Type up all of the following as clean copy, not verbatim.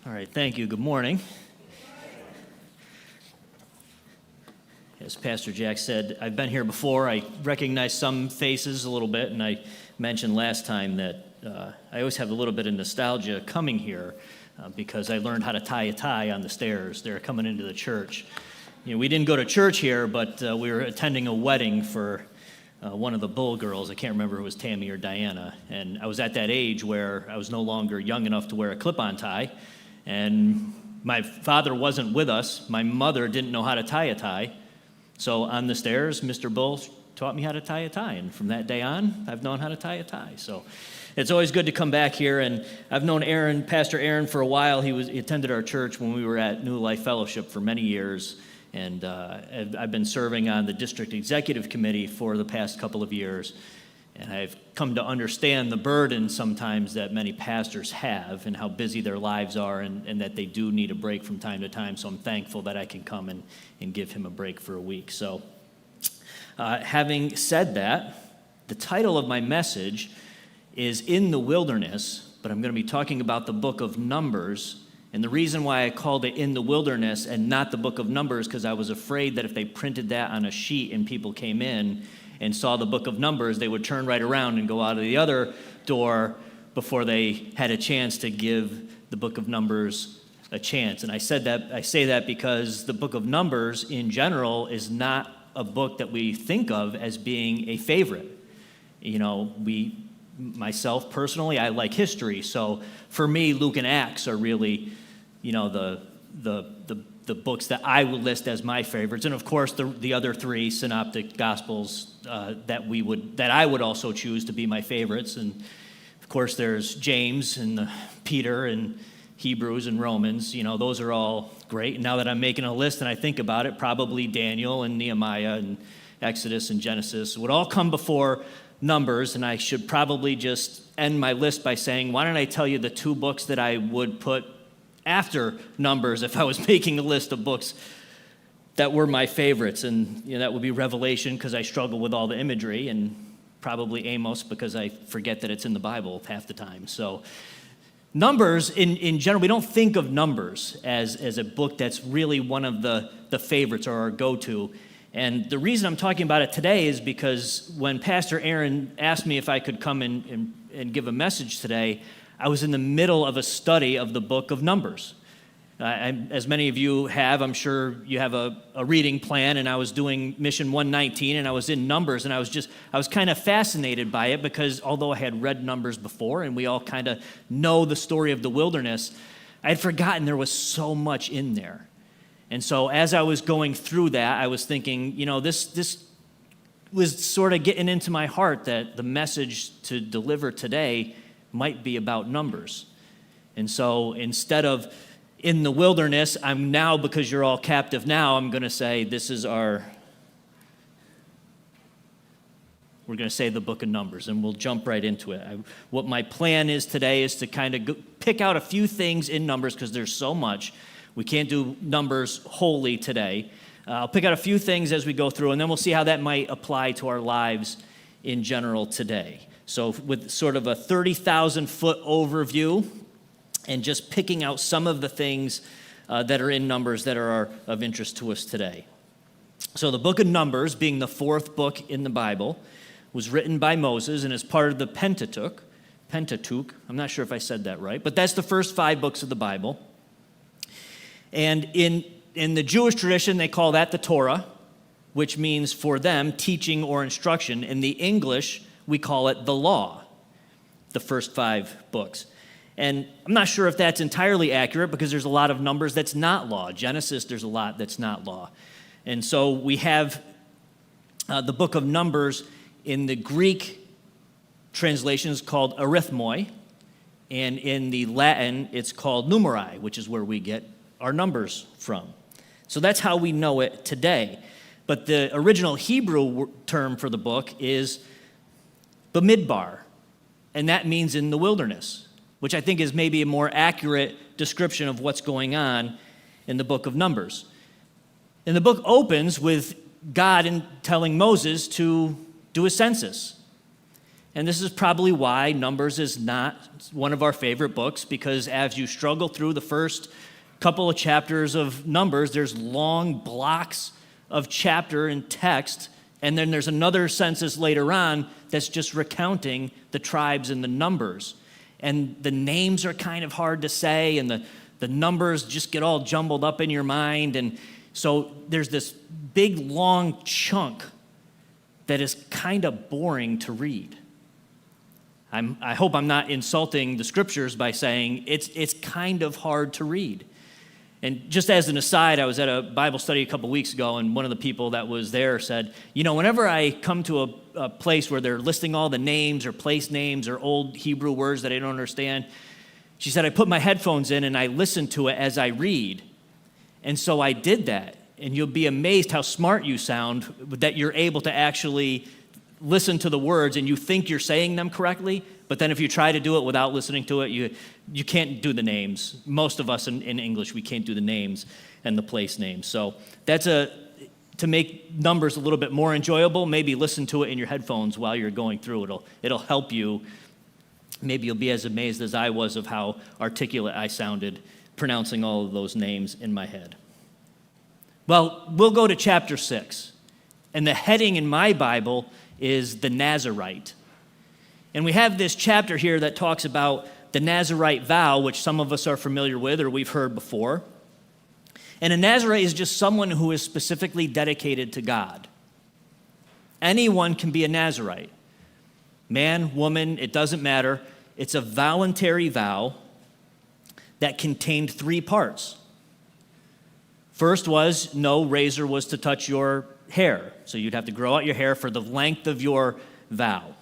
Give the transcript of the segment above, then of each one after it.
All right, thank you. Good morning. As Pastor Jack said, I've been here before. I recognize some faces a little bit, and I mentioned last time that I always have a little bit of nostalgia coming here because I learned how to tie a tie on the stairs there coming into the church. You know, we didn't go to church here, but we were attending a wedding for one of the Bull girls. I can't remember if it was Tammy or Diana. And I was at that age where I was no longer young enough to wear a clip-on tie. And my father wasn't with us. My mother didn't know how to tie a tie. So on the stairs, Mr. Bull taught me how to tie a tie. And from that day on, I've known how to tie a tie. So it's always good to come back here. And I've known Pastor Aaron, for a while. He attended our church when we were at New Life Fellowship for many years. And I've been serving on the district executive committee for the past couple of years. And I've come to understand the burden sometimes that many pastors have and how busy their lives are and that they do need a break from time to time. So I'm thankful that I can come and give him a break for a week. So having said that, the title of my message is In the Wilderness, but I'm going to be talking about the book of Numbers. And the reason why I called it In the Wilderness and not the book of Numbers, because I was afraid that if they printed that on a sheet and people came in and saw the book of Numbers, they would turn right around and go out of the other door before they had a chance to give the book of Numbers a chance. And I say that because the book of Numbers in general is not a book that we think of as being a favorite. You know, myself personally, I like history, so for me, Luke and Acts are really, you know, the books that I would list as my favorites, and of course the other three synoptic gospels that I would also choose to be my favorites, and of course there's James and Peter and Hebrews and Romans. You know, those are all great. And now that I'm making a list and I think about it, probably Daniel and Nehemiah and Exodus and Genesis would all come before Numbers, and I should probably just end my list by saying, why don't I tell you the two books that I would put after Numbers if I was making a list of books that were my favorites. And you know, that would be Revelation, because I struggle with all the imagery, and probably Amos, because I forget that it's in the Bible half the time. So Numbers, in general, we don't think of Numbers as a book that's really one of the favorites or our go-to. And the reason I'm talking about it today is because when Pastor Aaron asked me if I could come and give a message today, I was in the middle of a study of the book of Numbers. As many of you have, I'm sure you have a reading plan, and I was doing Mission 119, and I was in Numbers, and I was kind of fascinated by it because although I had read Numbers before, and we all kind of know the story of the wilderness, I had forgotten there was so much in there. And so as I was going through that, I was thinking, you know, this was sort of getting into my heart that the message to deliver today might be about Numbers. And so instead of In the Wilderness, I'm now, because you're all captive now, I'm going to say we're going to say the book of Numbers, and we'll jump right into it. What my plan is today is to kind of pick out a few things in Numbers, because there's so much. We can't do Numbers wholly today. I'll pick out a few things as we go through, and then we'll see how that might apply to our lives in general today. So with sort of a 30,000-foot overview, and just picking out some of the things that are in Numbers that are of interest to us today. So the book of Numbers, being the fourth book in the Bible, was written by Moses and is part of the Pentateuch. I'm not sure if I said that right, but that's the first 5 books of the Bible. And in the Jewish tradition, they call that the Torah, which means for them teaching or instruction. In the English, we call it the law, the first 5 books. And I'm not sure if that's entirely accurate, because there's a lot of Numbers that's not law. Genesis, there's a lot that's not law. And so we have the book of Numbers in the Greek translations called arithmoi, and in the Latin, it's called numeri, which is where we get our numbers from. So that's how we know it today. But the original Hebrew term for the book is Bamidbar, and that means in the wilderness, which I think is maybe a more accurate description of what's going on in the book of Numbers. And the book opens with God telling Moses to do a census. And this is probably why Numbers is not one of our favorite books, because as you struggle through the first couple of chapters of Numbers, there's long blocks of chapter and text, and then there's another census later on that's just recounting the tribes and the numbers. And the names are kind of hard to say, and the numbers just get all jumbled up in your mind. And so there's this big, long chunk that is kind of boring to read. I hope I'm not insulting the scriptures by saying it's kind of hard to read. And just as an aside, I was at a Bible study a couple weeks ago, and one of the people that was there said, whenever I come to a place where they're listing all the names or place names or old Hebrew words that I don't understand, she said, I put my headphones in and I listen to it as I read. And so I did that. And you'll be amazed how smart you sound that you're able to actually listen to the words and you think you're saying them correctly, but then if you try to do it without listening to it, you can't do the names. Most of us in English, we can't do the names and the place names. So that's to make Numbers a little bit more enjoyable, maybe listen to it in your headphones while you're going through. It'll help you. Maybe you'll be as amazed as I was of how articulate I sounded pronouncing all of those names in my head. Well, we'll go to chapter 6, and the heading in my Bible is the Nazirite. And we have this chapter here that talks about the Nazirite vow, which some of us are familiar with or we've heard before. And a Nazirite is just someone who is specifically dedicated to God. Anyone can be a Nazirite. Man, woman, it doesn't matter. It's a voluntary vow that contained 3 parts. First was no razor was to touch your hair. So you'd have to grow out your hair for the length of your vow.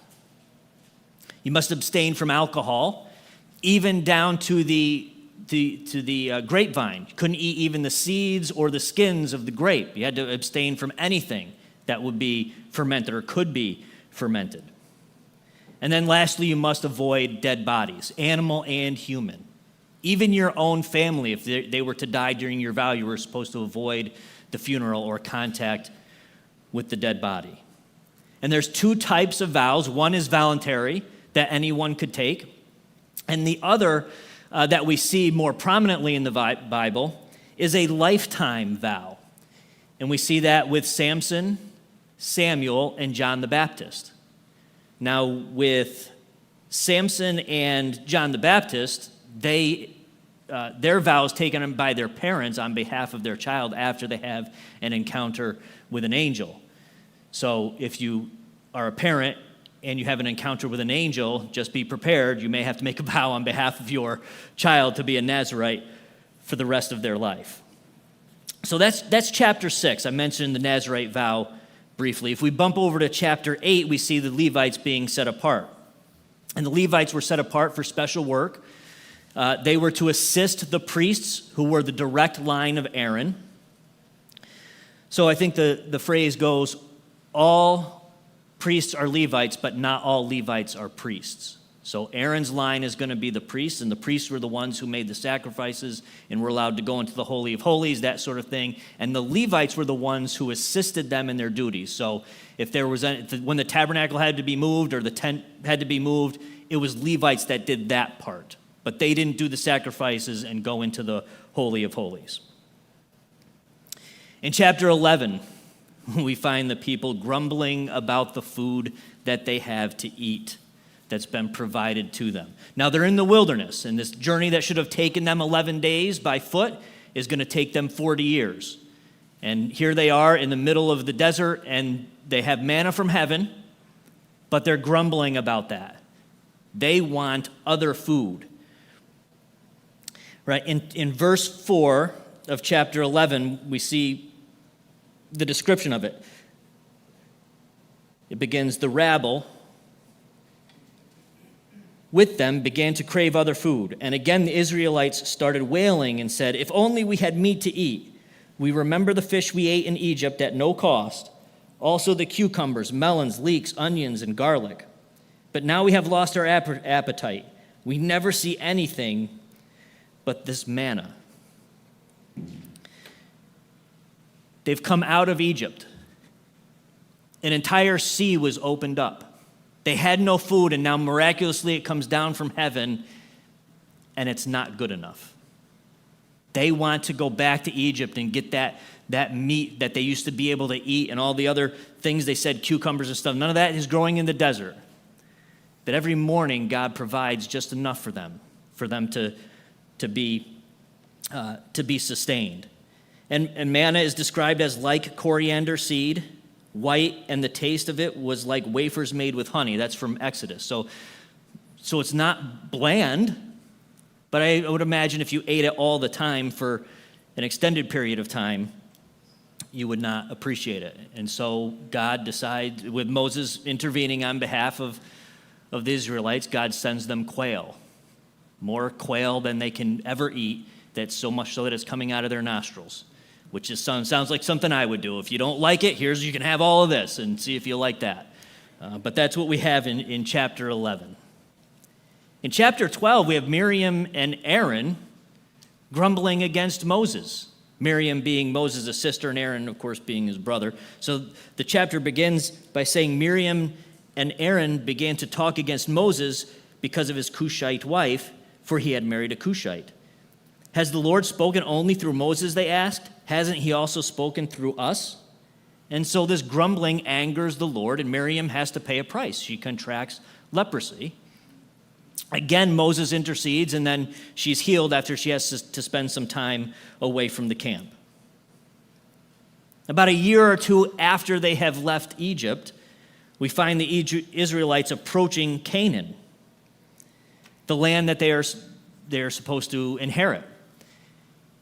You must abstain from alcohol, even down to the grapevine. You couldn't eat even the seeds or the skins of the grape. You had to abstain from anything that would be fermented or could be fermented. And then lastly, you must avoid dead bodies, animal and human. Even your own family, if they were to die during your vow, you were supposed to avoid the funeral or contact with the dead body. And there's 2 types of vows. One is voluntary, that anyone could take. And the other that we see more prominently in the Bible is a lifetime vow. And we see that with Samson, Samuel, and John the Baptist. Now, with Samson and John the Baptist, their vows taken by their parents on behalf of their child after they have an encounter with an angel. So if you are a parent and you have an encounter with an angel, just be prepared. You may have to make a vow on behalf of your child to be a Nazirite for the rest of their life. So that's chapter 6. I mentioned the Nazirite vow briefly. If we bump over to chapter 8, we see the Levites being set apart. And the Levites were set apart for special work. They were to assist the priests who were the direct line of Aaron. So I think the phrase goes, all priests are Levites, but not all Levites are priests. So Aaron's line is going to be the priests, and the priests were the ones who made the sacrifices and were allowed to go into the Holy of Holies, that sort of thing. And the Levites were the ones who assisted them in their duties. So if there was when the tabernacle had to be moved or the tent had to be moved, it was Levites that did that part. But they didn't do the sacrifices and go into the Holy of Holies. In chapter 11, we find the people grumbling about the food that they have to eat that's been provided to them. Now, they're in the wilderness, and this journey that should have taken them 11 days by foot is going to take them 40 years. And here they are in the middle of the desert, and they have manna from heaven, but they're grumbling about that. They want other food. Right? In verse 4 of chapter 11, we see the description of it. It begins, the rabble with them began to crave other food. And again the Israelites started wailing and said, if only we had meat to eat. We remember the fish we ate in Egypt at no cost, also the cucumbers, melons, leeks, onions, and garlic. But now we have lost our appetite. We never see anything but this manna. They've come out of Egypt. An entire sea was opened up. They had no food, and now miraculously it comes down from heaven, and it's not good enough. They want to go back to Egypt and get that meat that they used to be able to eat and all the other things they said, cucumbers and stuff. None of that is growing in the desert. But every morning, God provides just enough for them to be sustained. And manna is described as like coriander seed, white, and the taste of it was like wafers made with honey. That's from Exodus. So it's not bland, but I would imagine if you ate it all the time for an extended period of time, you would not appreciate it. And so God decides, with Moses intervening on behalf of the Israelites, God sends them quail, more quail than they can ever eat, that's so much so that it's coming out of their nostrils, which sounds like something I would do. If you don't like it, you can have all of this and see if you like that. But that's what we have in chapter 11. In chapter 12, we have Miriam and Aaron grumbling against Moses. Miriam being Moses' sister and Aaron, of course, being his brother. So the chapter begins by saying Miriam and Aaron began to talk against Moses because of his Cushite wife, for he had married a Cushite. Has the Lord spoken only through Moses, they asked? Hasn't he also spoken through us? And so this grumbling angers the Lord, and Miriam has to pay a price. She contracts leprosy. Again, Moses intercedes, and then she's healed after she has to spend some time away from the camp. About a year or two after they have left Egypt, we find the Israelites approaching Canaan, the land that they are supposed to inherit.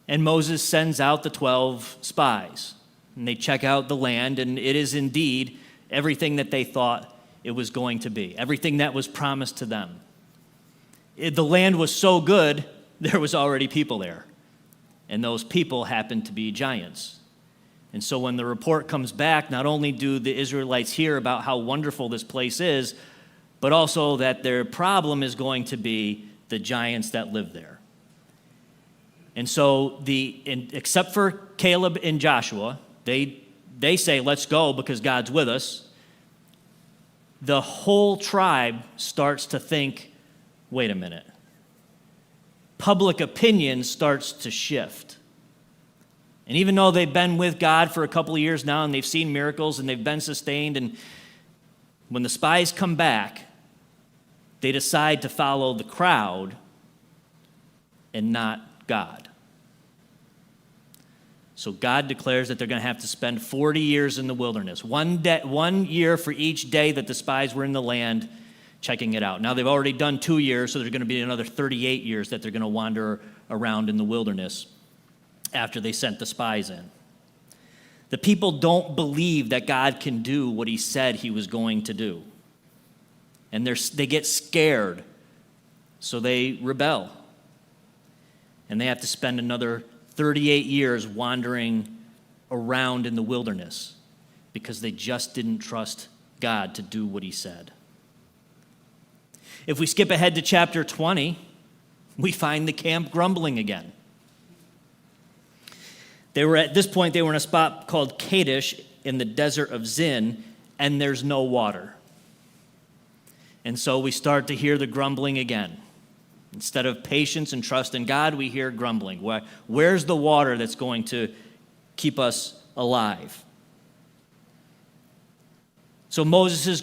And Moses sends out the 12 spies, and they check out the land, and it is indeed everything that they thought it was going to be, everything that was promised to them. The land was so good, there was already people there, and those people happened to be giants. And so when the report comes back, not only do the Israelites hear about how wonderful this place is, but also that their problem is going to be the giants that live there. And so, except for Caleb and Joshua, they say, let's go because God's with us. The whole tribe starts to think, wait a minute. Public opinion starts to shift. And even though they've been with God for a couple of years now and they've seen miracles and they've been sustained, and when the spies come back, they decide to follow the crowd and not God. So God declares that they're going to have to spend 40 years in the wilderness, 1 year for each day that the spies were in the land checking it out. Now they've already done 2 years, so there's going to be another 38 years that they're going to wander around in the wilderness after they sent the spies in. The people don't believe that God can do what he said he was going to do. And they get scared, so they rebel. And they have to spend another 38 years wandering around in the wilderness because they just didn't trust God to do what he said. If we skip ahead to chapter 20, we find the camp grumbling again. At this point, they were in a spot called Kadesh in the desert of Zin, and there's no water. And so we start to hear the grumbling again. Instead of patience and trust in God, we hear grumbling. Where's the water that's going to keep us alive? So Moses is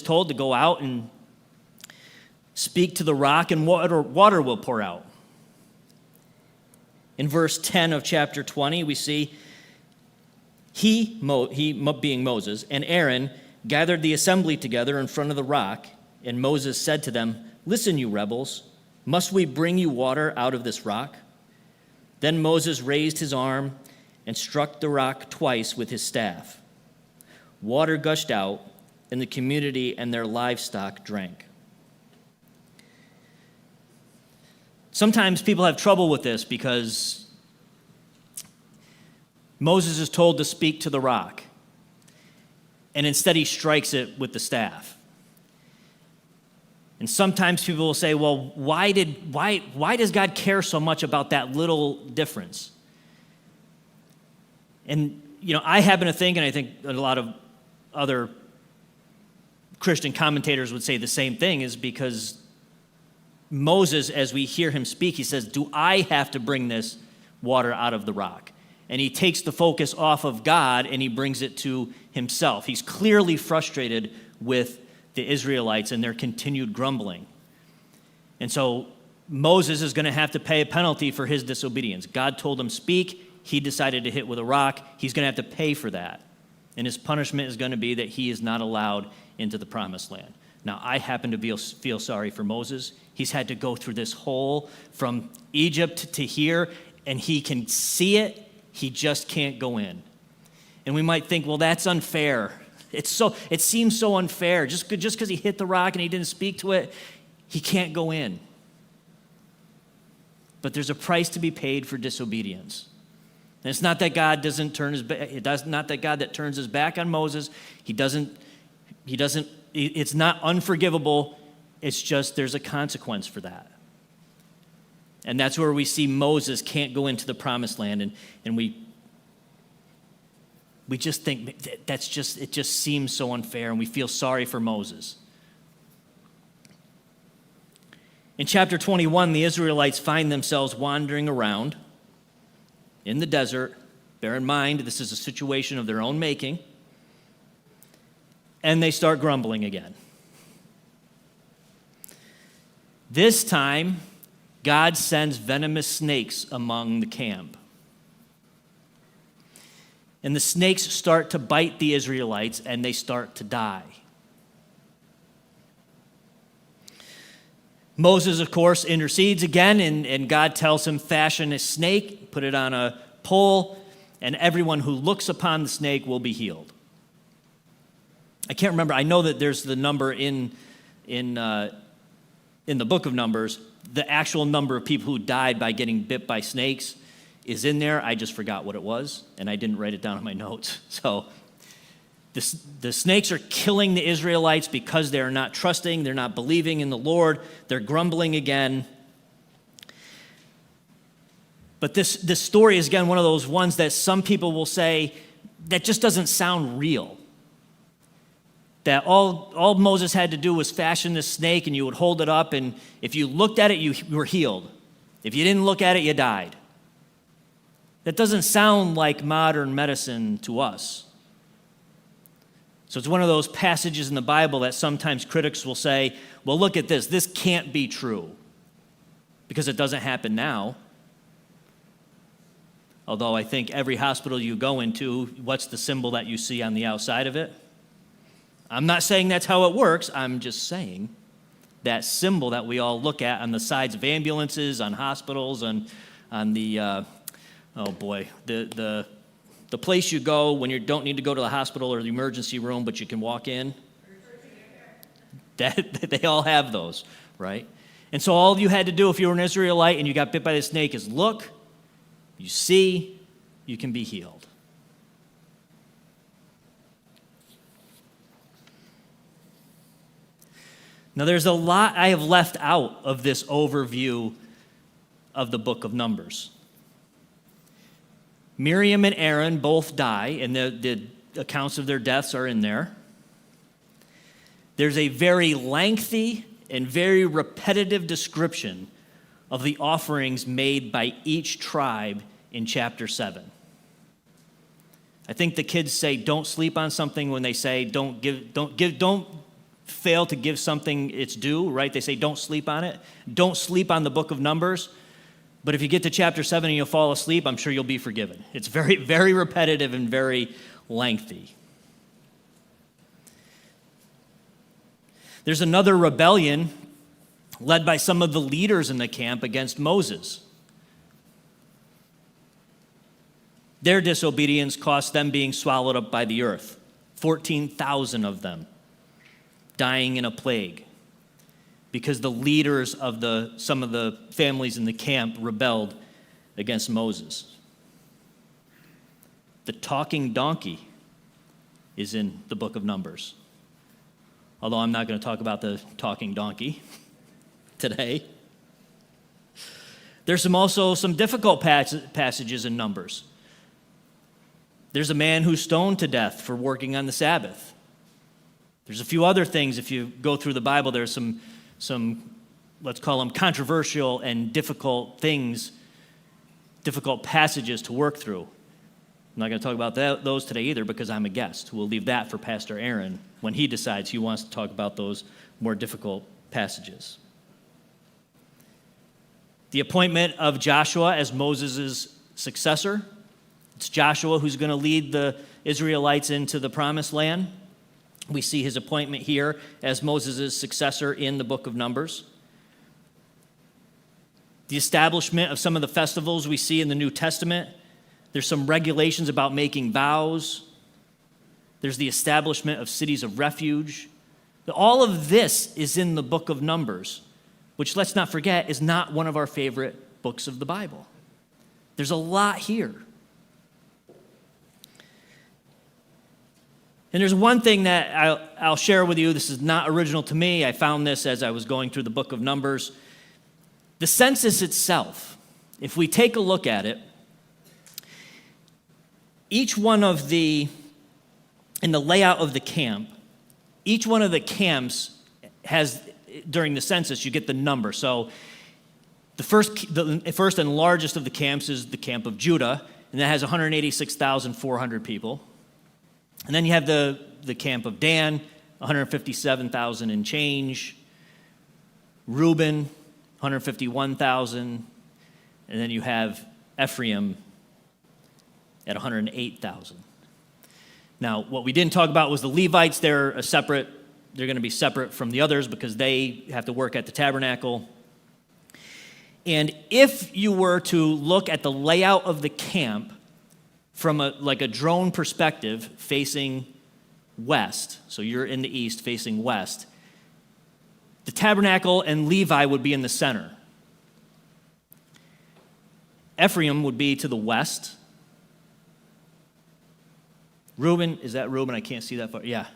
told to go out and speak to the rock, and water will pour out. In verse 10 of chapter 20, we see he being Moses, and Aaron gathered the assembly together in front of the rock, and Moses said to them, "Listen, you rebels, must we bring you water out of this rock?" Then Moses raised his arm and struck the rock twice with his staff. Water gushed out, and the community and their livestock drank. Sometimes people have trouble with this because Moses is told to speak to the rock, and instead he strikes it with the staff. And sometimes people will say, well, why does God care so much about that little difference? And, I happen to think, and I think a lot of other Christian commentators would say the same thing, is because Moses, as we hear him speak, he says, do I have to bring this water out of the rock? And he takes the focus off of God and he brings it to himself. He's clearly frustrated with the Israelites and their continued grumbling. And so Moses is going to have to pay a penalty for his disobedience. God told him, speak. He decided to hit with a rock. He's going to have to pay for that. And his punishment is going to be that he is not allowed into the promised land. Now, I happen to feel sorry for Moses. He's had to go through this whole from Egypt to here, and he can see it. He just can't go in. And we might think, well, that's unfair. It seems so unfair. Just because he hit the rock and he didn't speak to it, he can't go in. But there's a price to be paid for disobedience. And it's not that God doesn't turn his back. It's not that God that turns his back on Moses. He doesn't. It's not unforgivable. It's just there's a consequence for that. And that's where we see Moses can't go into the promised land, and we just think it just seems so unfair, and we feel sorry for Moses. In chapter 21, the Israelites find themselves wandering around in the desert. Bear in mind, this is a situation of their own making. And they start grumbling again. This time, God sends venomous snakes among the camp. And the snakes start to bite the Israelites, and they start to die. Moses, of course, intercedes again, and God tells him, fashion a snake, put it on a pole, and everyone who looks upon the snake will be healed. I can't remember. I know that there's the number in the book of Numbers. The actual number of people who died by getting bit by snakes is in there. I just forgot what it was, and I didn't write it down in my notes. So the snakes are killing the Israelites because they're not trusting, they're not believing in the Lord, they're grumbling again. But this story is, again, one of those ones that some people will say that just doesn't sound real. That all Moses had to do was fashion this snake, and you would hold it up, and if you looked at it, you were healed. If you didn't look at it, you died. That doesn't sound like modern medicine to us. So it's one of those passages in the Bible that sometimes critics will say, well, look at this. This can't be true because it doesn't happen now. Although I think every hospital you go into, what's the symbol that you see on the outside of it? I'm not saying that's how it works. I'm just saying that symbol that we all look at on the sides of ambulances, on hospitals, on the the place you go when you don't need to go to the hospital or the emergency room, but you can walk in. They all have those, right? And so all you had to do if you were an Israelite and you got bit by the snake is look, you see, you can be healed. Now, there's a lot I have left out of this overview of the book of Numbers. Miriam and Aaron both die, and the accounts of their deaths are in there. There's a very lengthy and very repetitive description of the offerings made by each tribe in chapter 7. I think the kids say don't sleep on something when they say don't fail to give something its due, right? They say don't sleep on it. Don't sleep on the book of Numbers. But if you get to chapter 7 and you'll fall asleep, I'm sure you'll be forgiven. It's very, very repetitive and very lengthy. There's another rebellion led by some of the leaders in the camp against Moses. Their disobedience cost them being swallowed up by the earth. 14,000 of them dying in a plague, because the leaders of some of the families in the camp rebelled against Moses. The talking donkey is in the book of Numbers. Although I'm not going to talk about the talking donkey today. There's also some difficult passages in Numbers. There's a man who's stoned to death for working on the Sabbath. There's a few other things, if you go through the Bible, there's some let's call them controversial and difficult things, difficult passages to work through. I'm not going to talk about those today either because I'm a guest. We'll leave that for Pastor Aaron when he decides he wants to talk about those more difficult passages. The appointment of Joshua as Moses' successor. It's Joshua who's going to lead the Israelites into the promised land. We see his appointment here as Moses' successor in the book of Numbers. The establishment of some of the festivals we see in the New Testament. There's some regulations about making vows. There's the establishment of cities of refuge. All of this is in the book of Numbers, which, let's not forget, is not one of our favorite books of the Bible. There's a lot here. And there's one thing that I'll share with you. This is not original to me. I found this as I was going through the book of Numbers. The census itself, if we take a look at it, each one of in the layout of the camp, each one of the camps has, during the census, you get the number. So the first and largest of the camps is the camp of Judah, and that has 186,400 people. And then you have the camp of Dan, 157,000 and change. Reuben, 151,000. And then you have Ephraim at 108,000. Now, what we didn't talk about was the Levites. They're going to be separate from the others because they have to work at the tabernacle. And if you were to look at the layout of the camp from a drone perspective facing west, so you're in the east facing west, the tabernacle and Levi would be in the center. Ephraim would be to the west. Reuben, is that Reuben? I can't see that far. Yeah.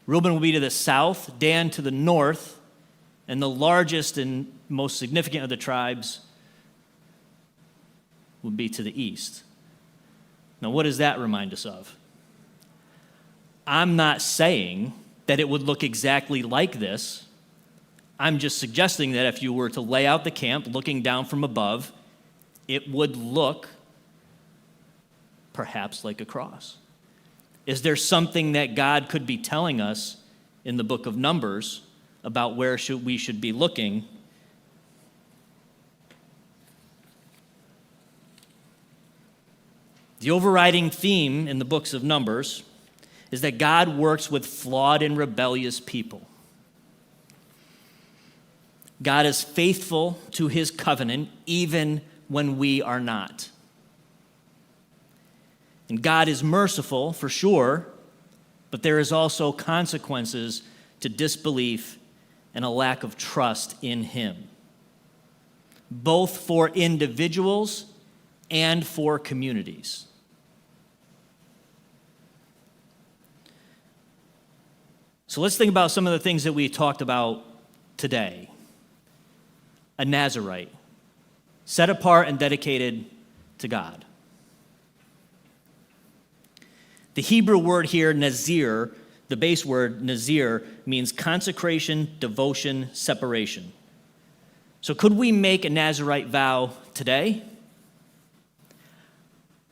Reuben will be to the south, Dan to the north, and the largest and most significant of the tribes would be to the east. Now, what does that remind us of? I'm not saying that it would look exactly like this. I'm just suggesting that if you were to lay out the camp looking down from above, it would look perhaps like a cross. Is there something that God could be telling us in the book of Numbers about where we should be looking? The overriding theme in the books of Numbers is that God works with flawed and rebellious people. God is faithful to his covenant even when we are not. And God is merciful, for sure, but there is also consequences to disbelief and a lack of trust in him, both for individuals and for communities. So let's think about some of the things that we talked about today. A Nazirite, set apart and dedicated to God. The Hebrew word here, nazir, the base word nazir, means consecration, devotion, separation. So could we make a Nazirite vow today?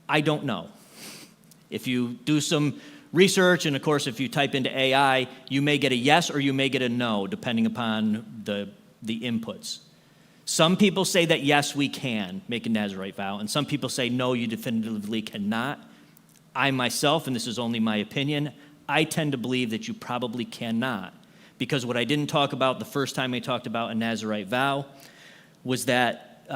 I don't know. If you do some research, and of course if you type into AI, you may get a yes or you may get a no, depending upon the inputs. Some people say that yes, we can make a Nazirite vow, and some people say no, you definitively cannot. I myself, and this is only my opinion, I tend to believe that you probably cannot. Because what I didn't talk about the first time I talked about a Nazirite vow was that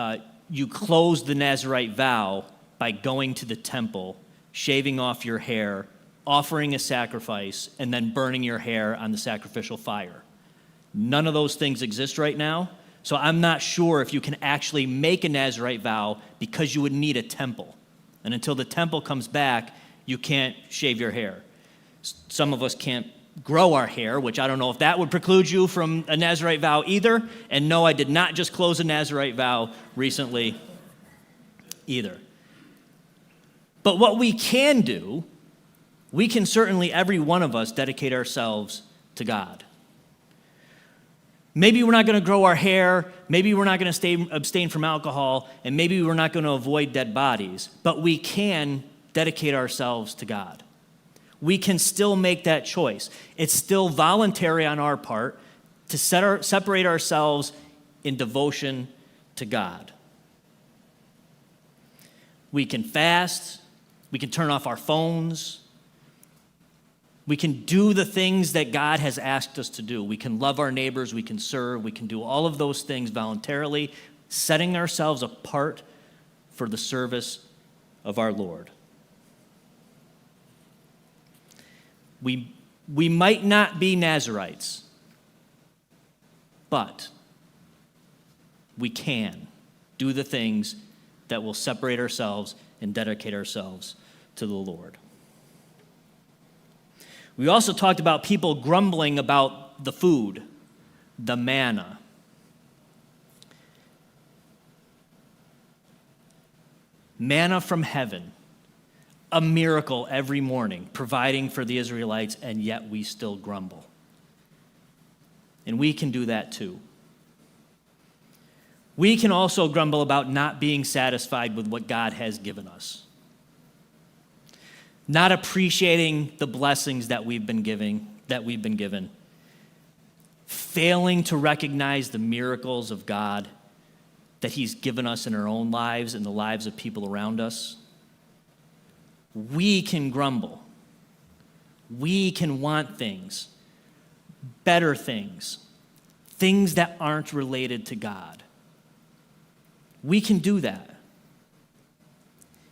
you close the Nazirite vow by going to the temple, shaving off your hair, offering a sacrifice, and then burning your hair on the sacrificial fire. None of those things exist right now, so I'm not sure if you can actually make a Nazirite vow because you would need a temple. And until the temple comes back, you can't shave your hair. Some of us can't grow our hair, which I don't know if that would preclude you from a Nazirite vow either. And no, I did not just close a Nazirite vow recently either. But what we can do, we can certainly, every one of us, dedicate ourselves to God. Maybe we're not going to grow our hair, maybe we're not going to abstain from alcohol, and maybe we're not going to avoid dead bodies, but we can dedicate ourselves to God. We can still make that choice. It's still voluntary on our part to separate ourselves in devotion to God. We can fast, we can turn off our phones, we can do the things that God has asked us to do. We can love our neighbors, we can serve, we can do all of those things voluntarily, setting ourselves apart for the service of our Lord. We might not be Nazarites, but we can do the things that will separate ourselves and dedicate ourselves to the Lord. We also talked about people grumbling about the food, the manna. Manna from heaven, a miracle every morning, providing for the Israelites, and yet we still grumble. And we can do that too. We can also grumble about not being satisfied with what God has given us, not appreciating the blessings that we've been given, failing to recognize the miracles of God that He's given us in our own lives and the lives of people around us. We can grumble. We can want things, better things, things that aren't related to God. We can do that.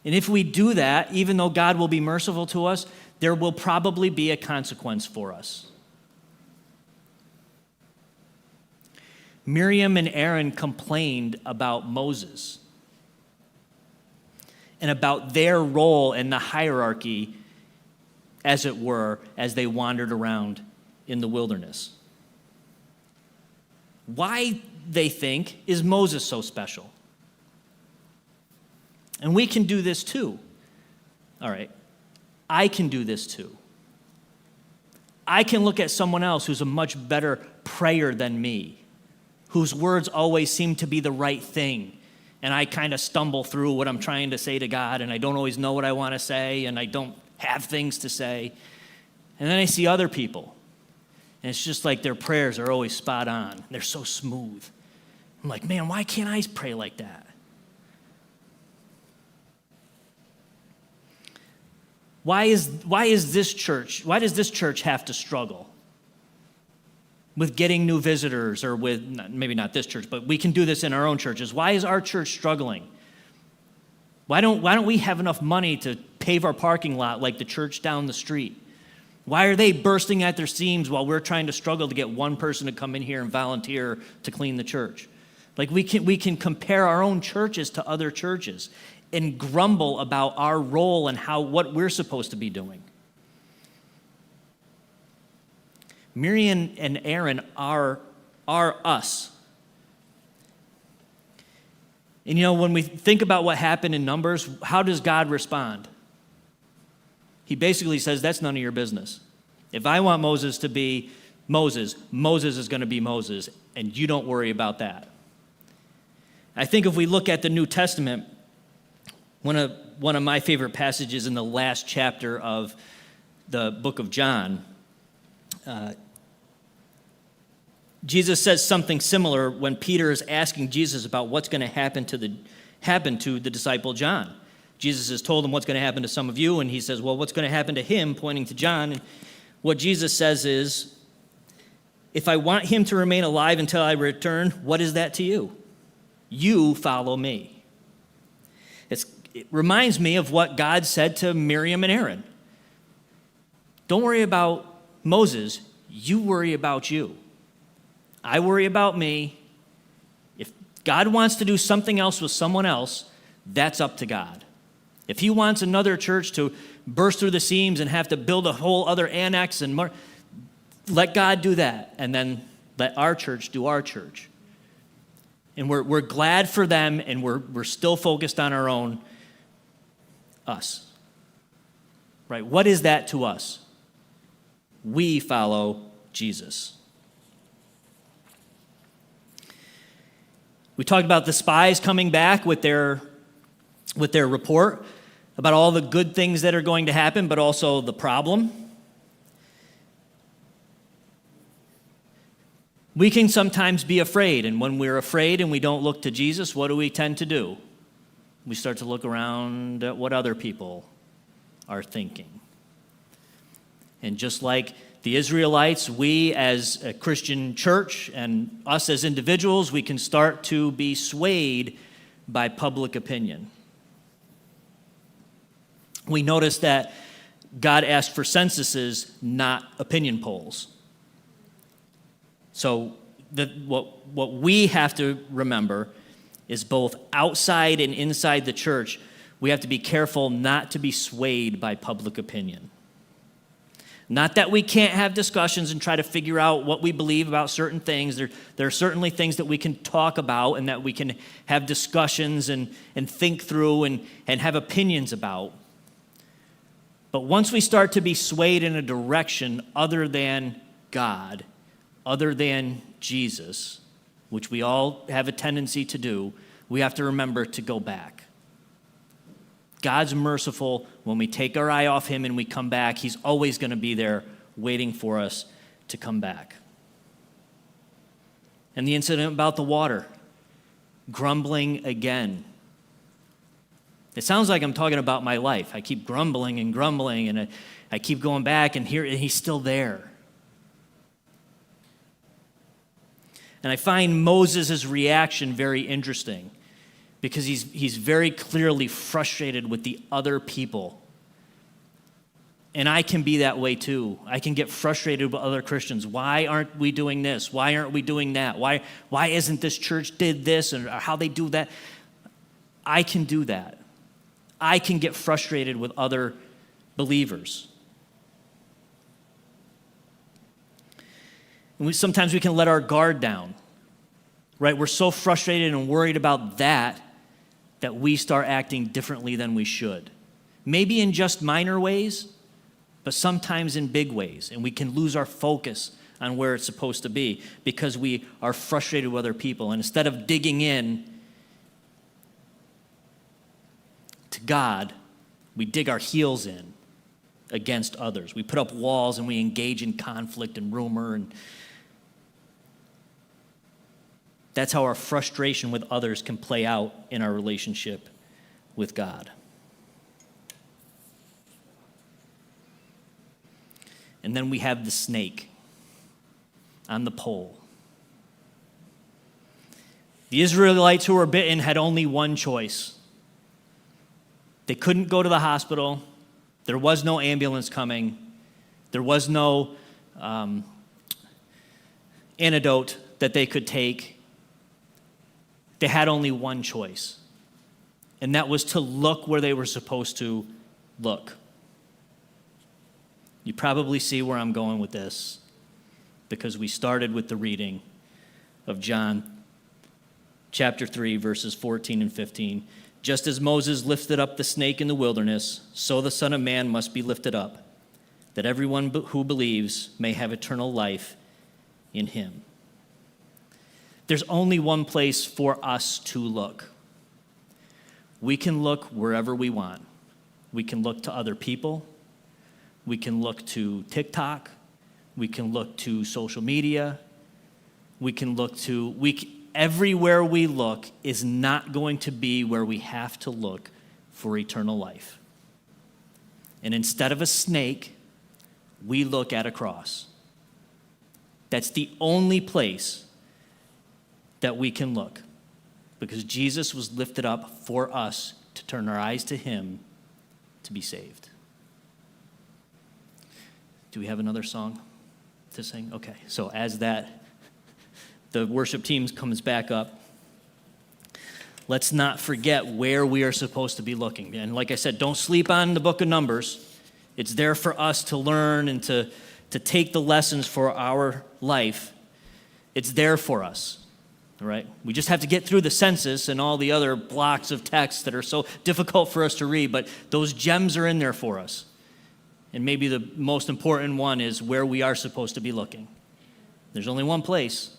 And if we do that, even though God will be merciful to us, there will probably be a consequence for us. Miriam and Aaron complained about Moses and about their role in the hierarchy, as it were, as they wandered around in the wilderness. Why, they think, is Moses so special? And we can do this too. All right, I can do this too. I can look at someone else who's a much better prayer than me, whose words always seem to be the right thing, and I kind of stumble through what I'm trying to say to God, and I don't always know what I want to say, and I don't have things to say. And then I see other people, and it's just like their prayers are always spot on. They're so smooth. I'm like, man, why can't I pray like that? Why does this church have to struggle with getting new visitors, or with, maybe not this church, but we can do this in our own churches? Why is our church struggling? Why don't we have enough money to pave our parking lot like the church down the street? Why are they bursting at their seams while we're trying to struggle to get one person to come in here and volunteer to clean the church? Like we can compare our own churches to other churches and grumble about our role and what we're supposed to be doing. Miriam and Aaron are us. And when we think about what happened in Numbers, how does God respond? He basically says, that's none of your business. If I want Moses to be Moses, Moses is going to be Moses, and you don't worry about that. I think if we look at the New Testament, one of my favorite passages in the last chapter of the book of John, Jesus says something similar when Peter is asking Jesus about what's going to happen to the disciple John. Jesus has told him what's going to happen to some of you, and he says, well, what's going to happen to him, pointing to John. And what Jesus says is, if I want him to remain alive until I return, what is that to you? You follow me. It reminds me of what God said to Miriam and Aaron. Don't worry about Moses, you worry about you. I worry about me. If God wants to do something else with someone else, that's up to God. If He wants another church to burst through the seams and have to build a whole other annex and more, let God do that, and then let our church do our church. And we're glad for them, and we're still focused on our own, us. Right? What is that to us? We follow Jesus. We talked about the spies coming back with their report about all the good things that are going to happen, but also the problem. We can sometimes be afraid, and when we're afraid and we don't look to Jesus, what do we tend to do? We start to look around at what other people are thinking. And just like the Israelites, we as a Christian church and us as individuals, we can start to be swayed by public opinion. We notice that God asked for censuses, not opinion polls. So what we have to remember is both outside and inside the church, we have to be careful not to be swayed by public opinion. Not that we can't have discussions and try to figure out what we believe about certain things. There are certainly things that we can talk about and that we can have discussions and think through and have opinions about. But once we start to be swayed in a direction other than God, other than Jesus, which we all have a tendency to do, we have to remember to go back. God's merciful. When we take our eye off him and we come back, he's always going to be there waiting for us to come back. And the incident about the water, grumbling again. It sounds like I'm talking about my life. I keep grumbling and I keep going back and he's still there. And I find Moses' reaction very interesting because he's very clearly frustrated with the other people. And I can be that way too. I can get frustrated with other Christians. Why aren't we doing this? Why aren't we doing that? Why isn't this church did this or how they do that? I can do that. I can get frustrated with other believers. And sometimes we can let our guard down, right? We're so frustrated and worried about that we start acting differently than we should. Maybe in just minor ways, but sometimes in big ways. And we can lose our focus on where it's supposed to be because we are frustrated with other people. And instead of digging in to God, we dig our heels in against others. We put up walls and we engage in conflict and rumor, and that's how our frustration with others can play out in our relationship with God. And then we have the snake on the pole. The Israelites who were bitten had only one choice. They couldn't go to the hospital. There was no ambulance coming. There was no antidote that they could take. They had only one choice, and that was to look where they were supposed to look. You probably see where I'm going with this because we started with the reading of John chapter 3, verses 14 and 15. Just as Moses lifted up the snake in the wilderness, so the Son of Man must be lifted up, that everyone who believes may have eternal life in him. There's only one place for us to look. We can look wherever we want. We can look to other people. We can look to TikTok. We can look to social media. We can look to, everywhere we look is not going to be where we have to look for eternal life. And instead of a snake, we look at a cross. That's the only place that we can look, because Jesus was lifted up for us to turn our eyes to him to be saved. Do we have another song to sing? Okay, so as the worship team comes back up, let's not forget where we are supposed to be looking. And like I said, don't sleep on the book of Numbers. It's there for us to learn and to take the lessons for our life. It's there for us. All right? We just have to get through the census and all the other blocks of text that are so difficult for us to read, but those gems are in there for us. And maybe the most important one is where we are supposed to be looking. There's only one place.